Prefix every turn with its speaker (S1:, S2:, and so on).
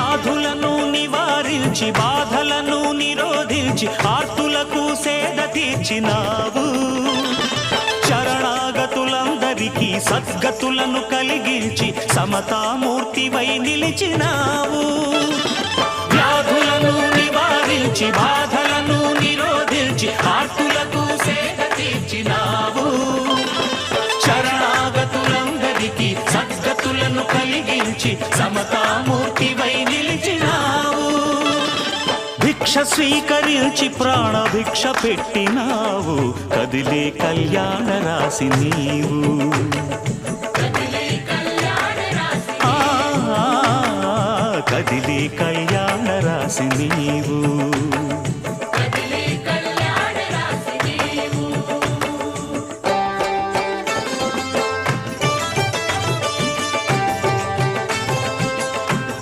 S1: వ్యాధులను నివారించి బాధలను నిరోధించి ఆర్తులకు సేద తీర్చినావు. శరణాగతులందరికీ సద్గతులను కలిగించి సమతామూర్తివై నిలిచినావు. వ్యాధులను నివారించి బాధలను నిరోధించి ఆర్తులకు సేద తీర్చినావు. శరణాగతులందరికీ సద్గతులను కలిగించి సమతామూర్తివై నిలిచినావు. భిక్ష స్వీకరించి ప్రాణభిక్ష పెట్టినావు. కదిలే కళ్యాణ రాశి నీవు. కదిలే కళ్యాణ రాశి నీవు.